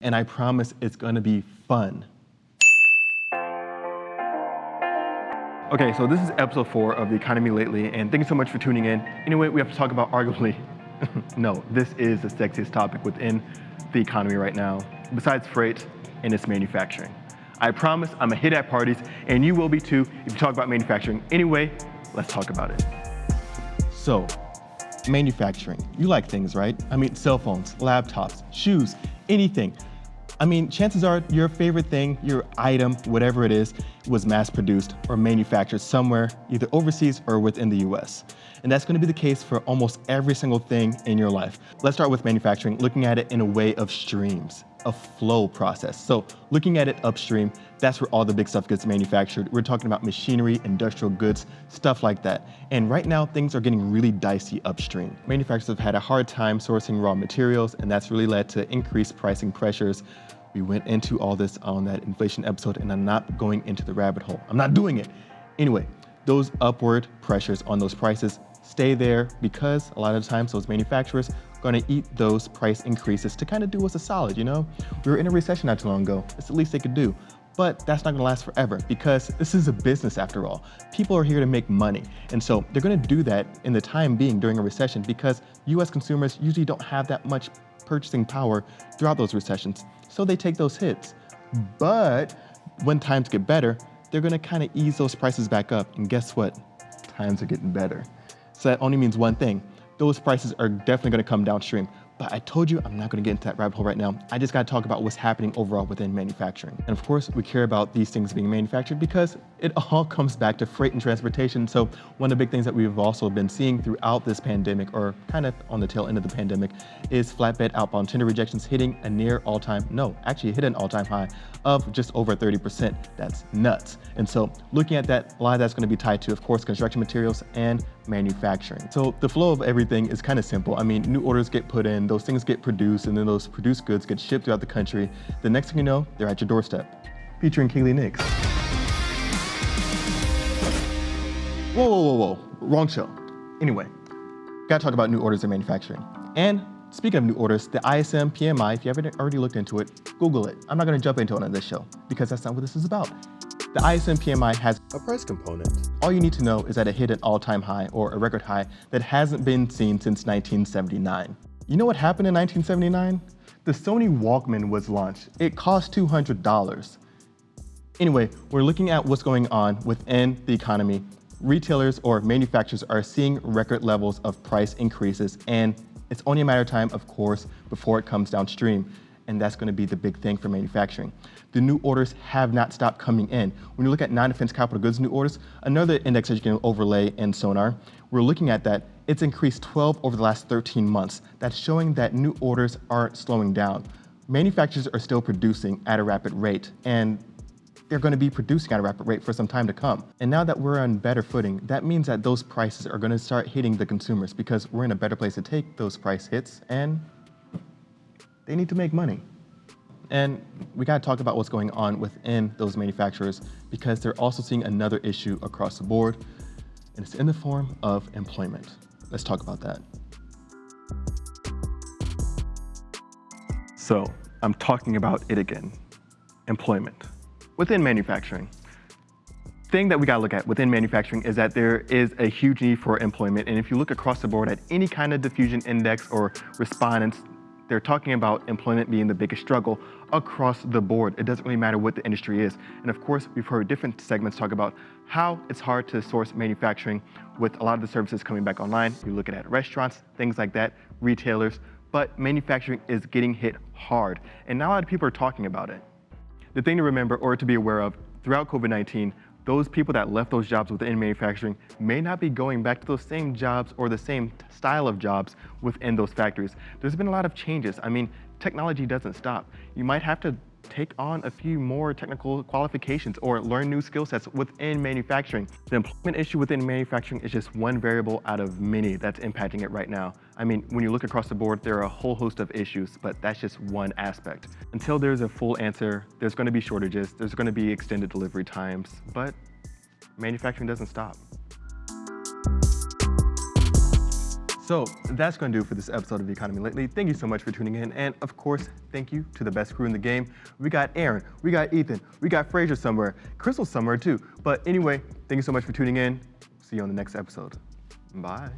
and I promise it's gonna be fun. Okay, so this is episode 4 of The Economy Lately, and thank you so much for tuning in. Anyway, we have to talk about arguably, no, this is the sexiest topic within the economy right now, besides freight, and it's manufacturing. I promise I'm a hit at parties, and you will be too if you talk about manufacturing. Anyway, let's talk about it. So, manufacturing. You like things, right? I mean, cell phones, laptops, shoes, anything. I mean, chances are your favorite thing, your item, whatever it is, was mass produced or manufactured somewhere, either overseas or within the US. And that's gonna be the case for almost every single thing in your life. Let's start with manufacturing, looking at it in a way of streams, a flow process. So looking at it upstream, that's where all the big stuff gets manufactured. We're talking about machinery, industrial goods, stuff like that. And right now, things are getting really dicey upstream. Manufacturers have had a hard time sourcing raw materials, and that's really led to increased pricing pressures. We went into all this on that inflation episode, and I'm not going into the rabbit hole. I'm not doing it. Anyway, those upward pressures on those prices stay there because a lot of times those manufacturers are gonna eat those price increases to kind of do us a solid, you know? We were in a recession not too long ago. It's the least they could do. But that's not gonna last forever because this is a business after all. People are here to make money. And so they're gonna do that in the time being during a recession because US consumers usually don't have that much purchasing power throughout those recessions. So they take those hits. But when times get better, they're gonna kind of ease those prices back up. And guess what? Times are getting better. So that only means one thing. Those prices are definitely gonna come downstream. But I told you I'm not gonna get into that rabbit hole right now. I just gotta talk about what's happening overall within manufacturing. And of course, we care about these things being manufactured because it all comes back to freight and transportation. So one of the big things that we've also been seeing throughout this pandemic, or kind of on the tail end of the pandemic, is flatbed outbound tender rejections hitting a near actually hit an all-time high of just over 30%. That's nuts. And so looking at that, a lot of that's gonna be tied to, of course, construction materials and manufacturing. So the flow of everything is kind of simple. I mean, new orders get put in, those things get produced, and then those produced goods get shipped throughout the country. The next thing you know, they're at your doorstep. Featuring Kaylee Nix. Whoa, wrong show. Anyway, gotta talk about new orders in manufacturing. And speaking of new orders, the ISM PMI, if you haven't already looked into it, Google it. I'm not gonna jump into it on this show because that's not what this is about. The ISM PMI has a price component. All you need to know is that it hit an all-time high or a record high that hasn't been seen since 1979. You know what happened in 1979? The Sony Walkman was launched. It cost $200. Anyway, we're looking at what's going on within the economy. Retailers or manufacturers are seeing record levels of price increases, and it's only a matter of time, of course, before it comes downstream. And that's gonna be the big thing for manufacturing. The new orders have not stopped coming in. When you look at non-defense capital goods new orders, another index that you can overlay in Sonar, we're looking at that. It's increased 12 over the last 13 months. That's showing that new orders aren't slowing down. Manufacturers are still producing at a rapid rate, and they're gonna be producing at a rapid rate for some time to come. And now that we're on better footing, that means that those prices are gonna start hitting the consumers because we're in a better place to take those price hits, and they need to make money. And we gotta talk about what's going on within those manufacturers because they're also seeing another issue across the board, and it's in the form of employment. Let's talk about that. So I'm talking about it again, employment. Within manufacturing, thing that we gotta look at within manufacturing is that there is a huge need for employment. And if you look across the board at any kind of diffusion index or respondents, they're talking about employment being the biggest struggle across the board. It doesn't really matter what the industry is. And of course, we've heard different segments talk about how it's hard to source manufacturing with a lot of the services coming back online. You're looking at restaurants, things like that, retailers, but manufacturing is getting hit hard. And not a lot of people are talking about it. The thing to remember or to be aware of throughout COVID-19, those people that left those jobs within manufacturing may not be going back to those same jobs or the same style of jobs within those factories. There's been a lot of changes. I mean, technology doesn't stop. You might have to take on a few more technical qualifications or learn new skill sets within manufacturing. The employment issue within manufacturing is just one variable out of many that's impacting it right now. I mean, when you look across the board, there are a whole host of issues, but that's just one aspect. Until there's a full answer, there's going to be shortages, there's going to be extended delivery times, but manufacturing doesn't stop. So that's going to do it for this episode of The Economy Lately. Thank you so much for tuning in. And of course, thank you to the best crew in the game. We got Aaron, we got Ethan, we got Fraser somewhere, Crystal somewhere too. But anyway, thank you so much for tuning in. See you on the next episode. Bye.